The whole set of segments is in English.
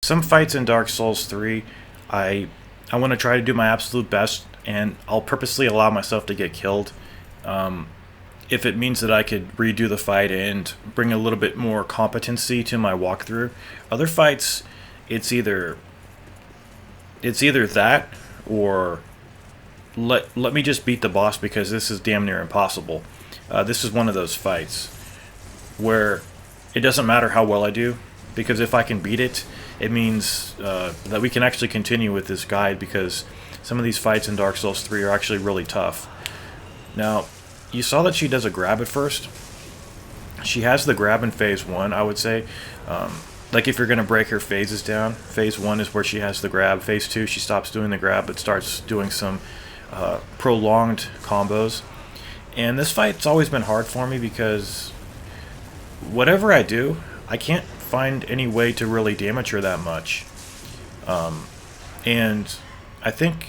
some fights in Dark Souls 3, I I want to try to do my absolute best, and I'll purposely allow myself to get killed. Um, if it means that I could redo the fight and bring a little bit more competency to my walkthrough. Other fights, it's either that or let me just beat the boss because this is damn near impossible. This is one of those fights where it doesn't matter how well I do, because if I can beat it, it means that we can actually continue with this guide, because some of these fights in Dark Souls 3 are actually really tough. Now, you saw that she does a grab at first. She has the grab in phase 1, I would say. Like if you're going to break her phases down, phase 1 is where she has the grab. Phase 2, she stops doing the grab but starts doing some prolonged combos. And this fight's always been hard for me because whatever I do, I can't find any way to really damage her that much. And I think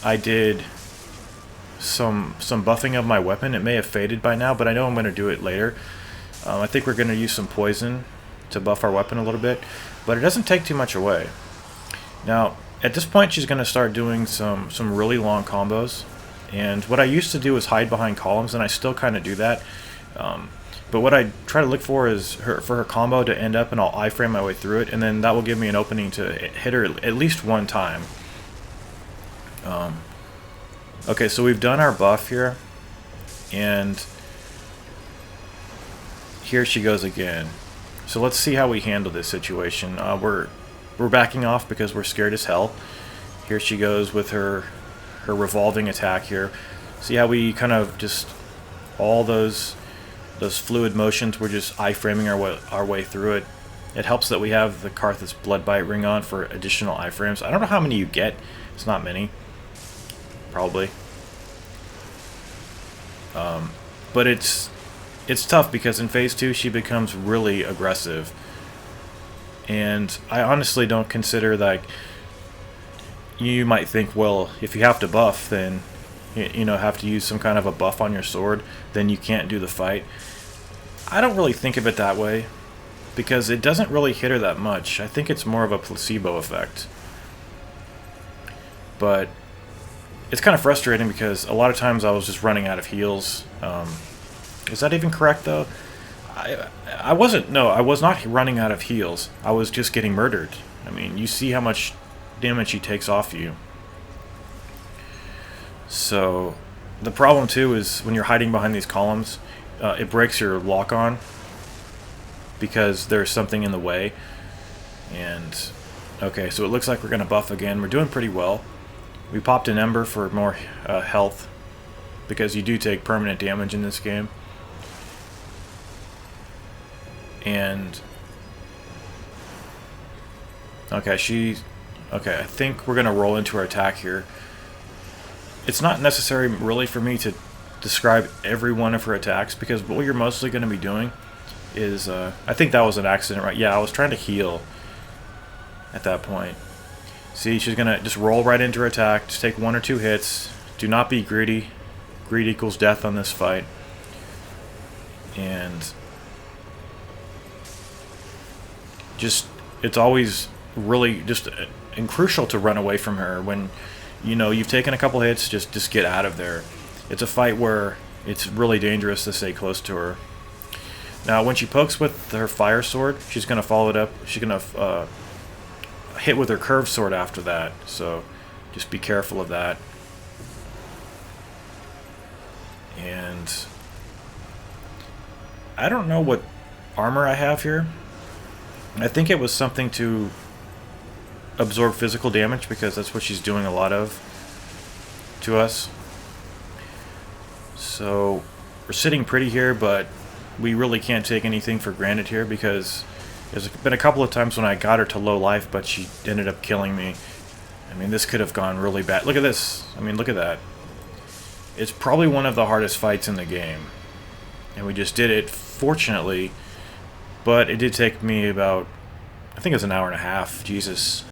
I did some buffing of my weapon. It may have faded by now, but I know I'm going to do it later. I think we're going to use some poison to buff our weapon a little bit, but it doesn't take too much away. Now, at this point, she's going to start doing some really long combos, and what I used to do is hide behind columns, and I still kind of do that. But what I try to look for is for her combo to end up, and I'll iframe my way through it, and then that will give me an opening to hit her at least one time. Okay, so we've done our buff here, and here she goes again. So let's see how we handle this situation. We're backing off because we're scared as hell. Here she goes with her revolving attack here. See how we kind of just all those fluid motions, we're just iframing our way through it. It helps that we have the Karthus Bloodbite ring on for additional iframes. I don't know how many you get. It's not many, probably. But it's tough because in phase 2 she becomes really aggressive, and I honestly don't consider that. You might think, well, if you have to buff, then you know, have to use some kind of a buff on your sword, then you can't do the fight. I don't really think of it that way, because it doesn't really hit her that much. I think it's more of a placebo effect. But it's kind of frustrating because a lot of times I was just running out of heals. Is that even correct, though? I wasn't. No, I was not running out of heals. I was just getting murdered. I mean, you see how much damage she takes off you. So the problem too is when you're hiding behind these columns, it breaks your lock on because there's something in the way. And okay, so it looks like we're gonna buff again. We're doing pretty well. We popped an ember for more health, because you do take permanent damage in this game. And okay, I think we're gonna roll into our attack here. It's not necessary really for me to describe every one of her attacks, because what you're mostly going to be doing is, I think that was an accident, right? Yeah, I was trying to heal at that point. See, she's going to just roll right into her attack, just take 1 or 2 hits. Do not be greedy. Greed equals death on this fight. And just, it's always really just and crucial to run away from her when, you know, you've taken a couple hits. Just get out of there. It's a fight where it's really dangerous to stay close to her. Now, when she pokes with her fire sword, she's going to follow it up. She's going to hit with her curved sword after that. So just be careful of that. And I don't know what armor I have here. I think it was something to absorb physical damage, because that's what she's doing a lot of to us. So we're sitting pretty here, but we really can't take anything for granted here, because there's been a couple of times when I got her to low life, but she ended up killing me. I mean, this could have gone really bad. Look at this. I mean, look at that. It's probably one of the hardest fights in the game, and we just did it, fortunately. But it did take me about, I think it was an hour and a half. Jesus.